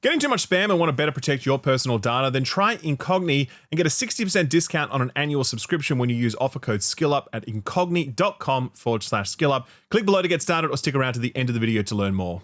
Getting too much spam and want to better protect your personal data? Then try Incogni and get a 60% discount on an annual subscription when you use offer code SKILLUP at incogni.com/skillup. Click below to get started or stick around to the end of the video to learn more.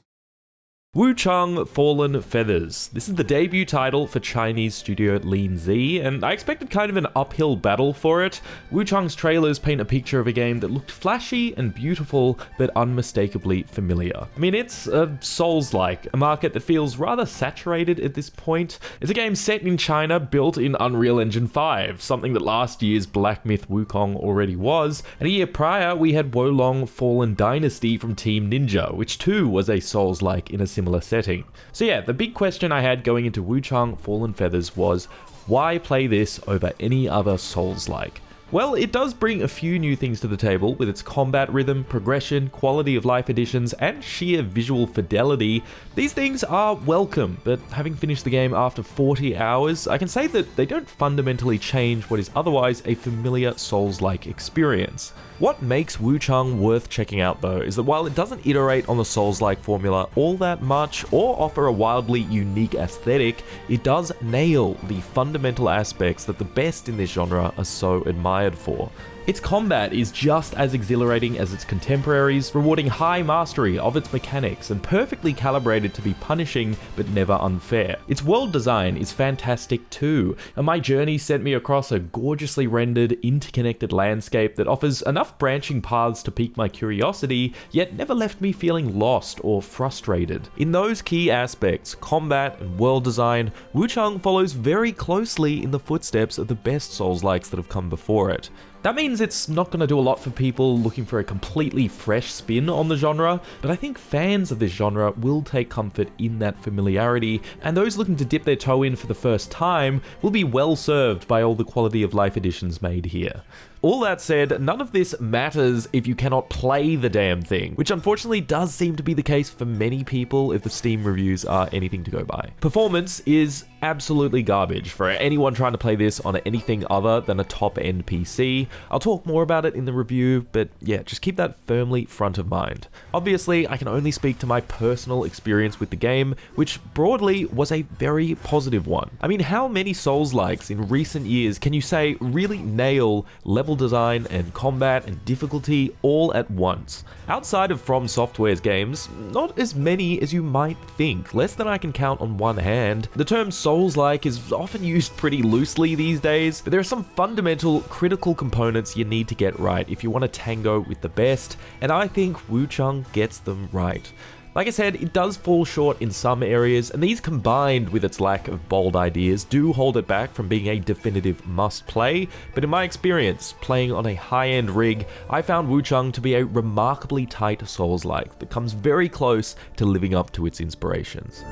Wuchang Fallen Feathers. This is the debut title for Chinese studio Lean Z, and I expected kind of an uphill battle for it. Wuchang's trailers paint a picture of a game that looked flashy and beautiful, but unmistakably familiar. I mean, it's a Souls-like, a market that feels rather saturated at this point. It's a game set in China, built in Unreal Engine 5, something that last year's Black Myth Wukong already was, and a year prior we had Wolong Fallen Dynasty from Team Ninja, which too was a Souls-like in a similar setting. So yeah, the big question I had going into Wuchang Fallen Feathers was, why play this over any other Souls-like? Well, it does bring a few new things to the table with its combat rhythm, progression, quality of life additions, and sheer visual fidelity. These things are welcome, but having finished the game after 40 hours, I can say that they don't fundamentally change what is otherwise a familiar Souls-like experience. What makes Wuchang worth checking out though is that while it doesn't iterate on the Souls-like formula all that much or offer a wildly unique aesthetic, it does nail the fundamental aspects that the best in this genre are so admired for. Its combat is just as exhilarating as its contemporaries, rewarding high mastery of its mechanics and perfectly calibrated to be punishing but never unfair. Its world design is fantastic too, and my journey sent me across a gorgeously rendered, interconnected landscape that offers enough branching paths to pique my curiosity, yet never left me feeling lost or frustrated. In those key aspects, combat and world design, Wuchang follows very closely in the footsteps of the best Souls-likes that have come before it. That means it's not going to do a lot for people looking for a completely fresh spin on the genre, but I think fans of this genre will take comfort in that familiarity, and those looking to dip their toe in for the first time will be well served by all the quality of life additions made here. All that said, none of this matters if you cannot play the damn thing, which unfortunately does seem to be the case for many people if the Steam reviews are anything to go by. Performance is absolutely garbage for anyone trying to play this on anything other than a top-end PC. I'll talk more about it in the review, but yeah, just keep that firmly front of mind. Obviously, I can only speak to my personal experience with the game, which broadly was a very positive one. I mean, how many Souls-likes in recent years can you say really nail level design and combat and difficulty all at once? Outside of From Software's games, not as many as you might think, less than I can count on one hand. The term Souls-like is often used pretty loosely these days, but there are some fundamental critical components you need to get right if you want to tango with the best, and I think Wuchang gets them right. Like I said, it does fall short in some areas, and these combined with its lack of bold ideas do hold it back from being a definitive must-play, but in my experience, playing on a high-end rig, I found Wuchang to be a remarkably tight Souls-like that comes very close to living up to its inspirations.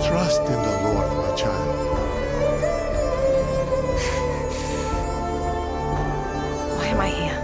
Trust in the Lord, my child. Why am I here?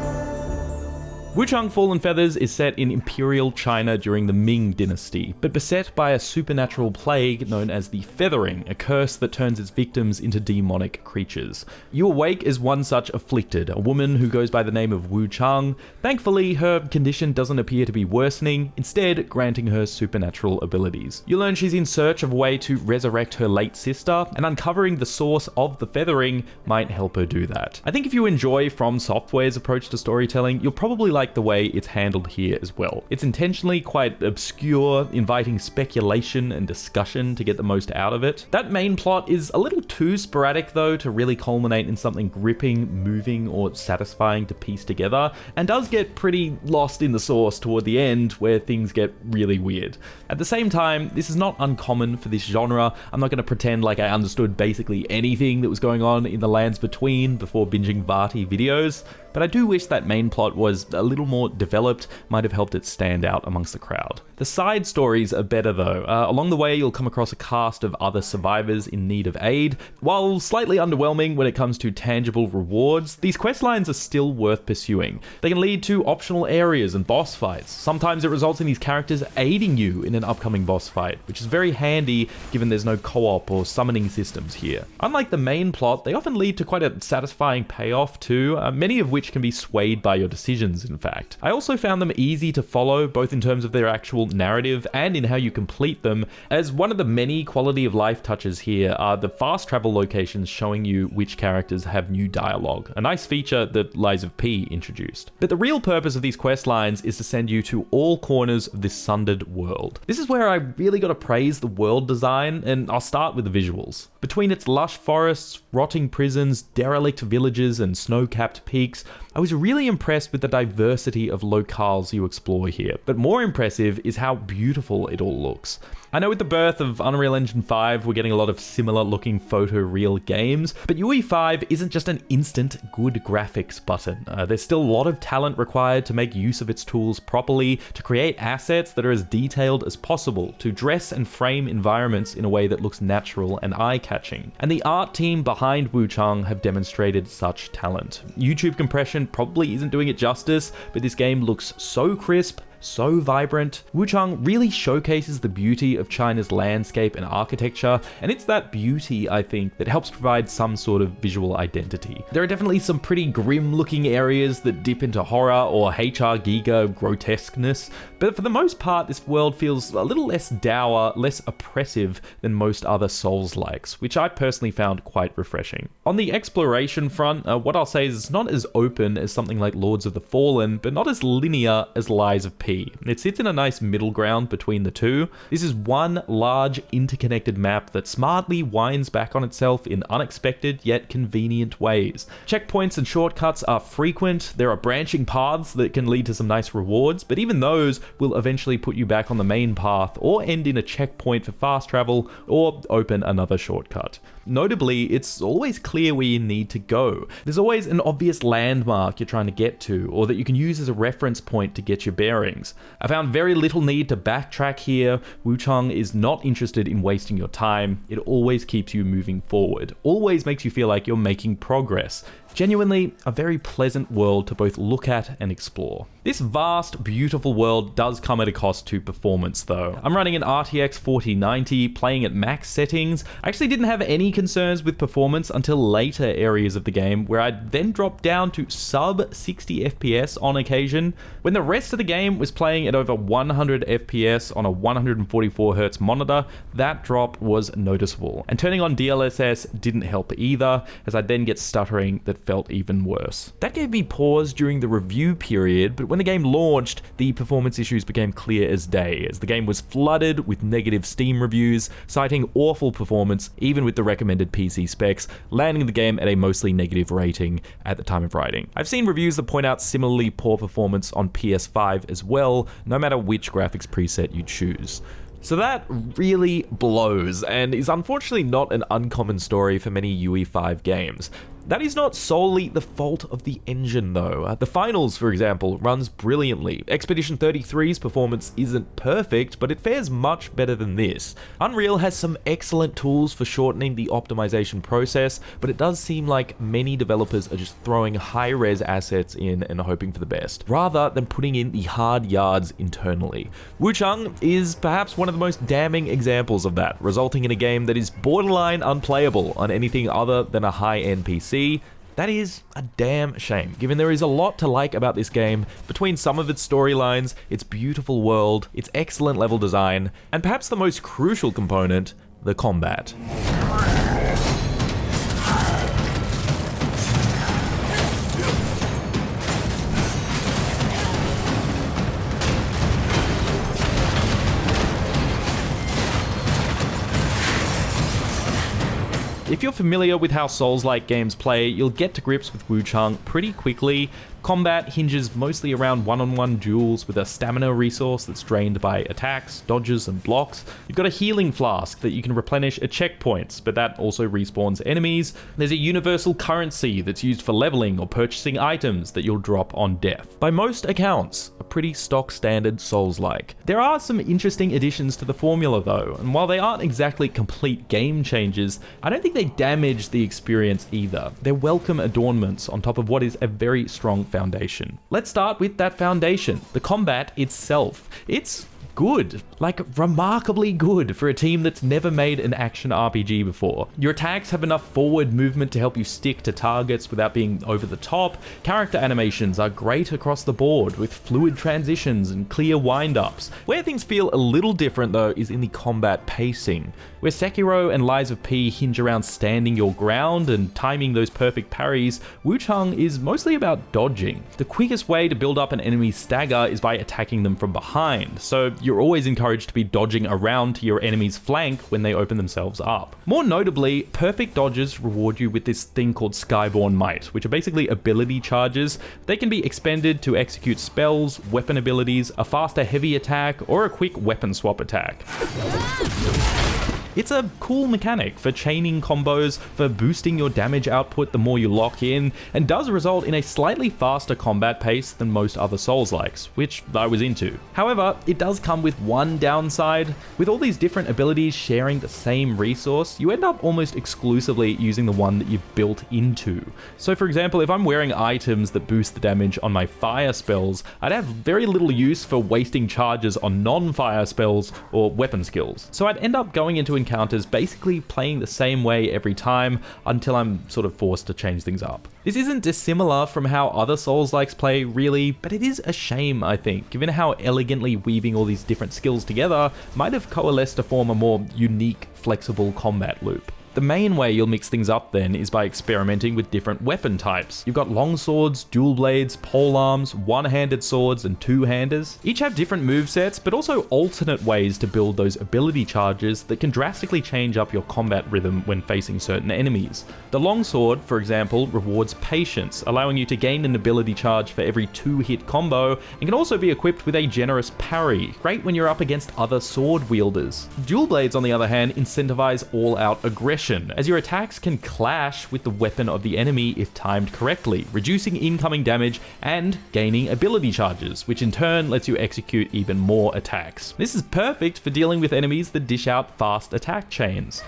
Wuchang Fallen Feathers is set in Imperial China during the Ming Dynasty, but beset by a supernatural plague known as the Feathering, a curse that turns its victims into demonic creatures. You awake as one such afflicted, a woman who goes by the name of Wuchang. Thankfully, her condition doesn't appear to be worsening, instead granting her supernatural abilities. You learn she's in search of a way to resurrect her late sister, and uncovering the source of the Feathering might help her do that. I think if you enjoy From Software's approach to storytelling, you'll probably like the way it's handled here as well. It's intentionally quite obscure, inviting speculation and discussion to get the most out of it. That main plot is a little too sporadic though to really culminate in something gripping, moving, or satisfying to piece together, and does get pretty lost in the sauce toward the end where things get really weird. At the same time, this is not uncommon for this genre. I'm not going to pretend like I understood basically anything that was going on in the lands between before binging Vati videos, but I do wish that main plot was a little more developed, might have helped it stand out amongst the crowd. The side stories are better though. Along the way, you'll come across a cast of other survivors in need of aid. While slightly underwhelming when it comes to tangible rewards, these quest lines are still worth pursuing. They can lead to optional areas and boss fights. Sometimes it results in these characters aiding you in an upcoming boss fight, which is very handy given there's no co-op or summoning systems here. Unlike the main plot, they often lead to quite a satisfying payoff too, many of which which can be swayed by your decisions, in fact. I also found them easy to follow, both in terms of their actual narrative and in how you complete them, as one of the many quality of life touches here are the fast travel locations showing you which characters have new dialogue, a nice feature that Lies of P introduced. But the real purpose of these quest lines is to send you to all corners of this sundered world. This is where I really got to praise the world design, and I'll start with the visuals. Between its lush forests, rotting prisons, derelict villages, and snow-capped peaks, I was really impressed with the diversity of locales you explore here, but more impressive is how beautiful it all looks. I know with the birth of Unreal Engine 5, we're getting a lot of similar looking photoreal games, but UE5 isn't just an instant good graphics button. There's still a lot of talent required to make use of its tools properly, to create assets that are as detailed as possible, to dress and frame environments in a way that looks natural and eye-catching. And the art team behind Wuchang have demonstrated such talent. YouTube compression probably isn't doing it justice, but this game looks so crisp, so vibrant. Wuchang really showcases the beauty of China's landscape and architecture, and it's that beauty, I think, that helps provide some sort of visual identity. There are definitely some pretty grim looking areas that dip into horror or HR Giga grotesqueness, but for the most part this world feels a little less dour, less oppressive than most other Souls-likes, which I personally found quite refreshing. On the exploration front, what I'll say is it's not as open as something like Lords of the Fallen, but not as linear as Lies of P. It sits in a nice middle ground between the two. This is one large interconnected map that smartly winds back on itself in unexpected yet convenient ways. Checkpoints and shortcuts are frequent. There are branching paths that can lead to some nice rewards, but even those will eventually put you back on the main path or end in a checkpoint for fast travel or open another shortcut. Notably, it's always clear where you need to go. There's always an obvious landmark you're trying to get to, or that you can use as a reference point to get your bearings. I found very little need to backtrack here. Wuchang is not interested in wasting your time. It always keeps you moving forward, always makes you feel like you're making progress. Genuinely, a very pleasant world to both look at and explore. This vast, beautiful world does come at a cost to performance though. I'm running an RTX 4090, playing at max settings. I actually didn't have any concerns with performance until later areas of the game, where I then dropped down to sub 60 FPS on occasion. When the rest of the game was playing at over 100 FPS on a 144Hz monitor, that drop was noticeable. And turning on DLSS didn't help either, as I then get stuttering that felt even worse. That gave me pause during the review period, but when the game launched, the performance issues became clear as day, as the game was flooded with negative Steam reviews, citing awful performance even with the recommended PC specs, landing the game at a mostly negative rating at the time of writing. I've seen reviews that point out similarly poor performance on PS5 as well, no matter which graphics preset you choose. So that really blows, and is unfortunately not an uncommon story for many UE5 games. That is not solely the fault of the engine though. The Finals, for example, runs brilliantly. Expedition 33's performance isn't perfect, but it fares much better than this. Unreal has some excellent tools for shortening the optimization process, but it does seem like many developers are just throwing high-res assets in and hoping for the best, rather than putting in the hard yards internally. Wuchang is perhaps one of the most damning examples of that, resulting in a game that is borderline unplayable on anything other than a high-end PC. That is a damn shame, given there is a lot to like about this game, between some of its storylines, its beautiful world, its excellent level design, and perhaps the most crucial component, the combat. If you're familiar with how Souls-like games play, you'll get to grips with Wuchang pretty quickly. Combat hinges mostly around one-on-one duels with a stamina resource that's drained by attacks, dodges, and blocks. You've got a healing flask that you can replenish at checkpoints, but that also respawns enemies. There's a universal currency that's used for leveling or purchasing items that you'll drop on death. By most accounts, a pretty stock standard Souls-like. There are some interesting additions to the formula though, and while they aren't exactly complete game changers, I don't think they damage the experience either. They're welcome adornments on top of what is a very strong foundation. Let's start with that foundation, the combat itself. It's good, like remarkably good for a team that's never made an action RPG before. Your attacks have enough forward movement to help you stick to targets without being over the top. Character animations are great across the board with fluid transitions and clear wind-ups. Where things feel a little different though is in the combat pacing, where Sekiro and Lies of P hinge around standing your ground and timing those perfect parries. Wuchang is mostly about dodging. The quickest way to build up an enemy's stagger is by attacking them from behind, so you're always encouraged to be dodging around to your enemy's flank when they open themselves up. More notably, perfect dodges reward you with this thing called Skyborn Might, which are basically ability charges. They can be expended to execute spells, weapon abilities, a faster heavy attack, or a quick weapon swap attack. It's a cool mechanic for chaining combos, for boosting your damage output the more you lock in, and does result in a slightly faster combat pace than most other Souls-likes, which I was into. However, it does come with one downside. With all these different abilities sharing the same resource, you end up almost exclusively using the one that you've built into. So for example, if I'm wearing items that boost the damage on my fire spells, I'd have very little use for wasting charges on non-fire spells or weapon skills. So I'd end up going into encounters basically playing the same way every time until I'm sort of forced to change things up. This isn't dissimilar from how other Souls-likes play really, but it is a shame I think, given how elegantly weaving all these different skills together might have coalesced to form a more unique, flexible combat loop. The main way you'll mix things up then is by experimenting with different weapon types. You've got long swords, dual blades, polearms, one-handed swords, and two-handers. Each have different movesets, but also alternate ways to build those ability charges that can drastically change up your combat rhythm when facing certain enemies. The longsword, for example, rewards patience, allowing you to gain an ability charge for every 2-hit combo, and can also be equipped with a generous parry, great when you're up against other sword wielders. Dual blades, on the other hand, incentivize all-out aggression, as your attacks can clash with the weapon of the enemy if timed correctly, reducing incoming damage and gaining ability charges, which in turn lets you execute even more attacks. This is perfect for dealing with enemies that dish out fast attack chains.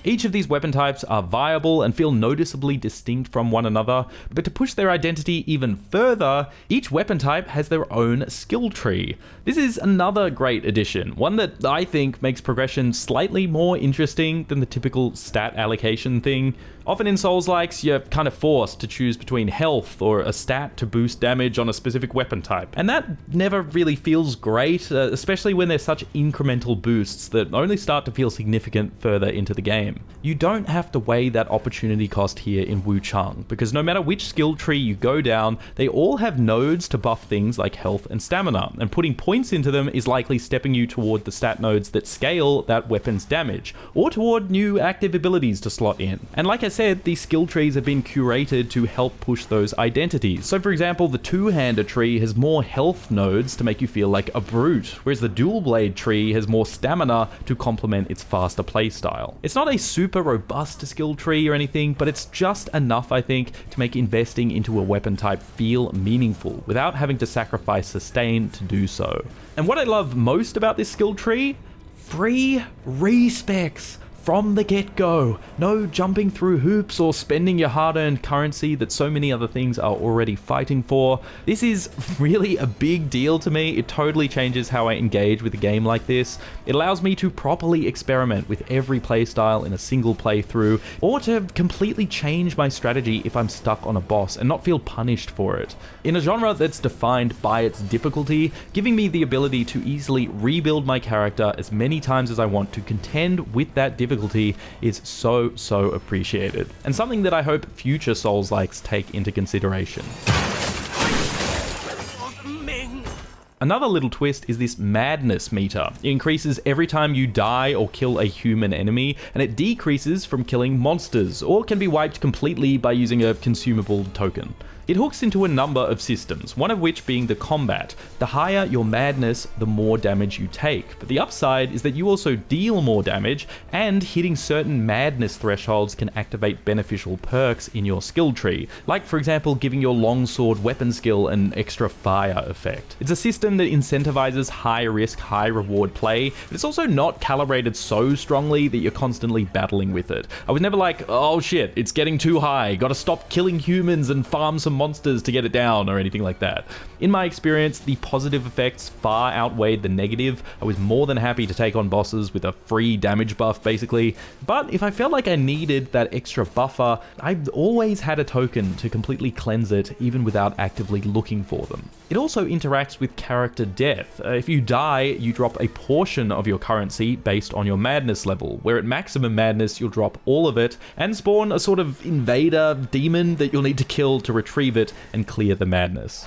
Each of these weapon types are viable and feel noticeably distinct from one another, but to push their identity even further, each weapon type has their own skill tree. This is another great addition, one that I think makes progression slightly more interesting than the typical stat allocation thing. Often in Souls-likes, you're kind of forced to choose between health or a stat to boost damage on a specific weapon type, and that never really feels great, especially when there's such incremental boosts that only start to feel significant further into the game. You don't have to weigh that opportunity cost here in Wuchang, because no matter which skill tree you go down, they all have nodes to buff things like health and stamina, and putting points into them is likely stepping you toward the stat nodes that scale that weapon's damage, or toward new active abilities to slot in. And like I said, these skill trees have been curated to help push those identities. So for example, the two-hander tree has more health nodes to make you feel like a brute, whereas the dual blade tree has more stamina to complement its faster playstyle. It's not a super robust skill tree or anything, but it's just enough, I think, to make investing into a weapon type feel meaningful without having to sacrifice sustain to do so. And what I love most about this skill tree? Free respecs from the get-go. No jumping through hoops or spending your hard-earned currency that so many other things are already fighting for. This is really a big deal to me. It totally changes how I engage with a game like this. It allows me to properly experiment with every playstyle in a single playthrough, or to completely change my strategy if I'm stuck on a boss and not feel punished for it. In a genre that's defined by its difficulty, giving me the ability to easily rebuild my character as many times as I want to contend with that difficulty is so appreciated, and something that I hope future Souls-likes take into consideration. Another little twist is this madness meter. It increases every time you die or kill a human enemy, and it decreases from killing monsters, or can be wiped completely by using a consumable token. It hooks into a number of systems, one of which being the combat. The higher your madness, the more damage you take, but the upside is that you also deal more damage, and hitting certain madness thresholds can activate beneficial perks in your skill tree, like for example giving your longsword weapon skill an extra fire effect. It's a system system that incentivizes high risk, high reward play, but it's also not calibrated so strongly that you're constantly battling with it. I was never like, oh shit, it's getting too high, gotta stop killing humans and farm some monsters to get it down, or anything like that. In my experience, the positive effects far outweighed the negative. I was more than happy to take on bosses with a free damage buff, basically, but if I felt like I needed that extra buffer, I always had a token to completely cleanse it, even without actively looking for them. It also interacts with character death. If you die, you drop a portion of your currency based on your madness level, where at maximum madness you'll drop all of it and spawn a sort of invader demon that you'll need to kill to retrieve it and clear the madness.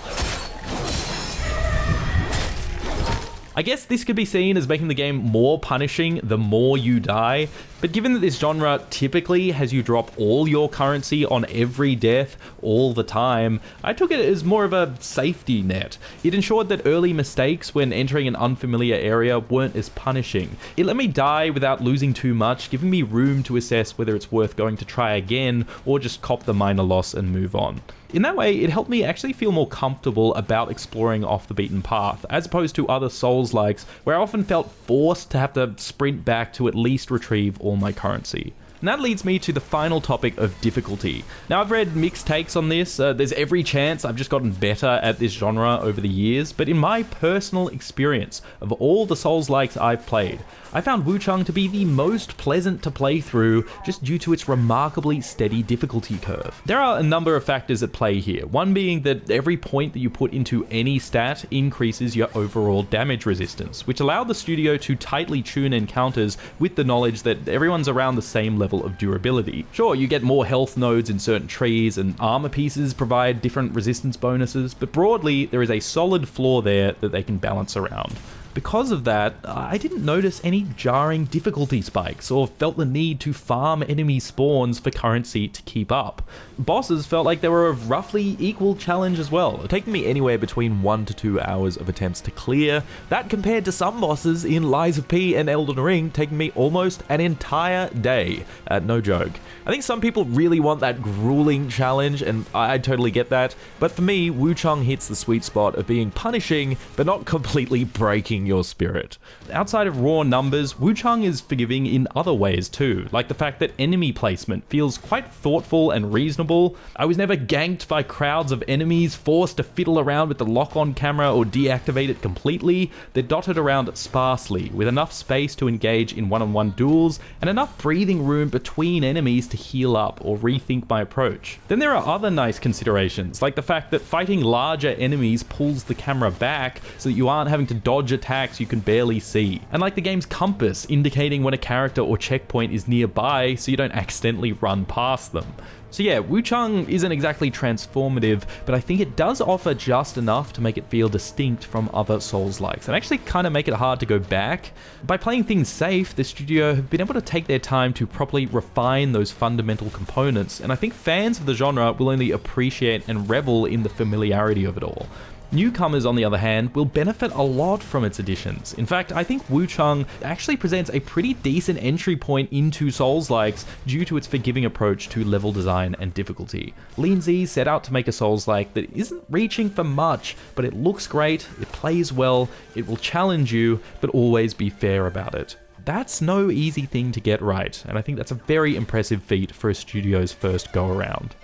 I guess this could be seen as making the game more punishing the more you die, but given that this genre typically has you drop all your currency on every death all the time, I took it as more of a safety net. It ensured that early mistakes when entering an unfamiliar area weren't as punishing. It let me die without losing too much, giving me room to assess whether it's worth going to try again or just cop the minor loss and move on. In that way, it helped me actually feel more comfortable about exploring off the beaten path, as opposed to other Souls-likes where I often felt forced to have to sprint back to at least retrieve all my currency. And that leads me to the final topic of difficulty. Now, I've read mixed takes on this. There's every chance I've just gotten better at this genre over the years, but in my personal experience of all the Souls-likes I've played, I found Wuchang to be the most pleasant to play through just due to its remarkably steady difficulty curve. There are a number of factors at play here, one being that every point that you put into any stat increases your overall damage resistance, which allowed the studio to tightly tune encounters with the knowledge that everyone's around the same level of durability. Sure, you get more health nodes in certain trees and armor pieces provide different resistance bonuses, but broadly there is a solid floor there that they can balance around. Because of that, I didn't notice any jarring difficulty spikes or felt the need to farm enemy spawns for currency to keep up. Bosses felt like they were of roughly equal challenge as well, taking me anywhere between 1 to 2 hours of attempts to clear. That compared to some bosses in Lies of P and Elden Ring taking me almost an entire day. No joke. I think some people really want that grueling challenge, and I totally get that, but for me, Wuchang hits the sweet spot of being punishing, but not completely breaking your spirit. Outside of raw numbers, Wuchang is forgiving in other ways too, like the fact that enemy placement feels quite thoughtful and reasonable. I was never ganked by crowds of enemies, forced to fiddle around with the lock-on camera or deactivate it completely. They're dotted around sparsely, with enough space to engage in one-on-one duels, and enough breathing room between enemies to heal up or rethink my approach. Then there are other nice considerations, like the fact that fighting larger enemies pulls the camera back so that you aren't having to dodge attacks you can barely see, and like the game's compass indicating when a character or checkpoint is nearby so you don't accidentally run past them. So yeah, Wuchang isn't exactly transformative, but I think it does offer just enough to make it feel distinct from other Souls-likes, and actually kind of make it hard to go back. By playing things safe, the studio have been able to take their time to properly refine those fundamental components, and I think fans of the genre will only appreciate and revel in the familiarity of it all. Newcomers, on the other hand, will benefit a lot from its additions. In fact, I think Wuchang actually presents a pretty decent entry point into Souls-likes due to its forgiving approach to level design and difficulty. Lean Z set out to make a Souls-like that isn't reaching for much, but it looks great, it plays well, it will challenge you, but always be fair about it. That's no easy thing to get right, and I think that's a very impressive feat for a studio's first go-around.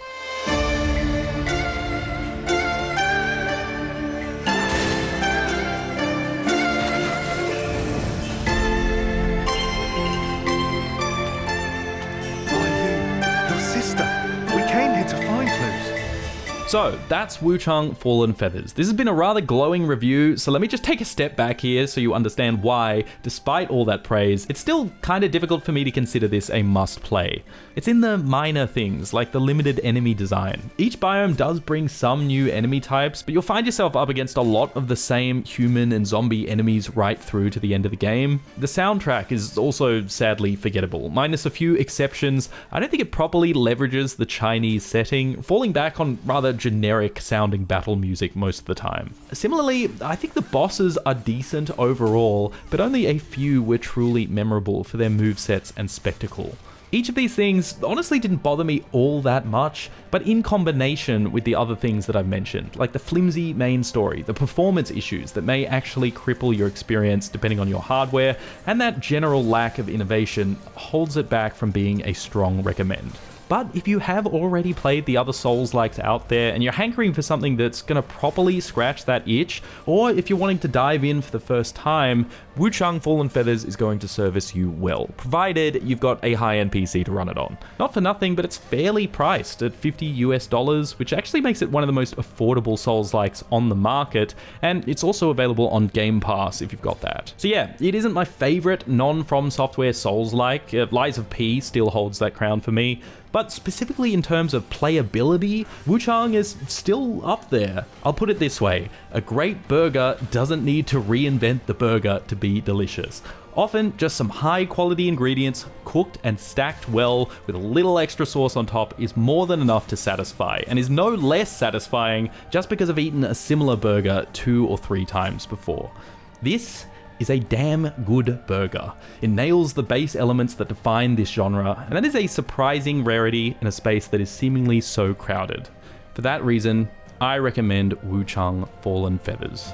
So that's Wuchang Fallen Feathers. This has been a rather glowing review, so let me just take a step back here so you understand why, despite all that praise, it's still kind of difficult for me to consider this a must-play. It's in the minor things, like the limited enemy design. Each biome does bring some new enemy types, but you'll find yourself up against a lot of the same human and zombie enemies right through to the end of the game. The soundtrack is also sadly forgettable. Minus a few exceptions, I don't think it properly leverages the Chinese setting, falling back on rather generic sounding battle music most of the time. Similarly, I think the bosses are decent overall, but only a few were truly memorable for their movesets and spectacle. Each of these things honestly didn't bother me all that much, but in combination with the other things that I've mentioned, like the flimsy main story, the performance issues that may actually cripple your experience depending on your hardware, and that general lack of innovation holds it back from being a strong recommend. But if you have already played the other Souls-likes out there and you're hankering for something that's going to properly scratch that itch, or if you're wanting to dive in for the first time, Wuchang Fallen Feathers is going to service you well, provided you've got a high-end PC to run it on. Not for nothing, but it's fairly priced at $50 which actually makes it one of the most affordable Souls-likes on the market, and it's also available on Game Pass if you've got that. So yeah, it isn't my favorite non-From Software Souls-like. Lies of P still holds that crown for me, but specifically in terms of playability, Wuchang is still up there. I'll put it this way, a great burger doesn't need to reinvent the burger to be delicious. Often, just some high quality ingredients, cooked and stacked well with a little extra sauce on top is more than enough to satisfy, and is no less satisfying just because I've eaten a similar burger 2 or 3 times before. This is a damn good burger. It nails the base elements that define this genre, and that is a surprising rarity in a space that is seemingly so crowded. For that reason, I recommend Wuchang Fallen Feathers.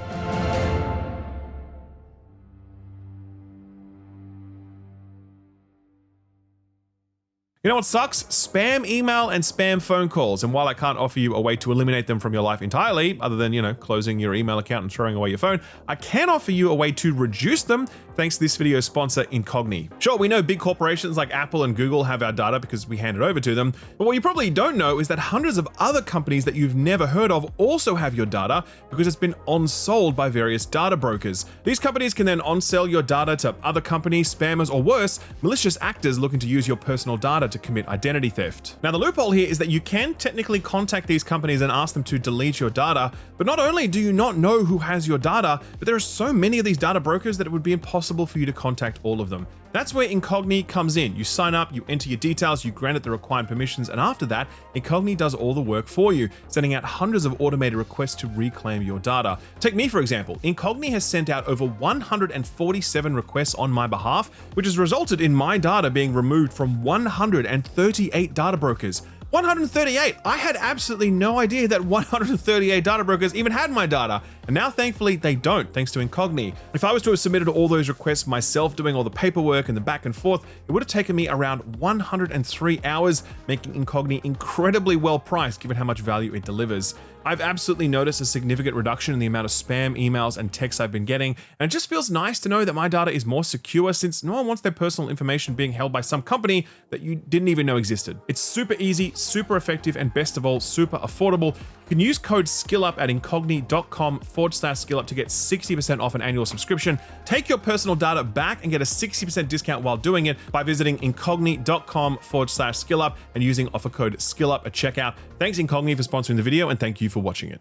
You know what sucks? Spam email and spam phone calls. And while I can't offer you a way to eliminate them from your life entirely, other than, closing your email account and throwing away your phone, I can offer you a way to reduce them thanks to this video's sponsor, Incogni. Sure, we know big corporations like Apple and Google have our data because we hand it over to them, but what you probably don't know is that hundreds of other companies that you've never heard of also have your data because it's been on-sold by various data brokers. These companies can then on-sell your data to other companies, spammers, or worse, malicious actors looking to use your personal data to commit identity theft. Now, the loophole here is that you can technically contact these companies and ask them to delete your data, but not only do you not know who has your data, but there are so many of these data brokers that it would be impossible for you to contact all of them. That's where Incogni comes in. You sign up, you enter your details, you grant it the required permissions, and after that, Incogni does all the work for you, sending out hundreds of automated requests to reclaim your data. Take me, for example. Incogni has sent out over 147 requests on my behalf, which has resulted in my data being removed from 138 data brokers. 138! I had absolutely no idea that 138 data brokers even had my data, and now thankfully they don't, thanks to Incogni. If I was to have submitted all those requests myself, doing all the paperwork and the back and forth, it would have taken me around 103 hours, making Incogni incredibly well priced given how much value it delivers. I've absolutely noticed a significant reduction in the amount of spam, emails, and texts I've been getting, and it just feels nice to know that my data is more secure since no one wants their personal information being held by some company that you didn't even know existed. It's super easy, super effective, and best of all, super affordable. You can use code SKILLUP at incogni.com/skillup to get 60% off an annual subscription. Take your personal data back and get a 60% discount while doing it by visiting incogni.com/skillup and using offer code SKILLUP at checkout. Thanks Incogni for sponsoring the video, and thank you for watching it.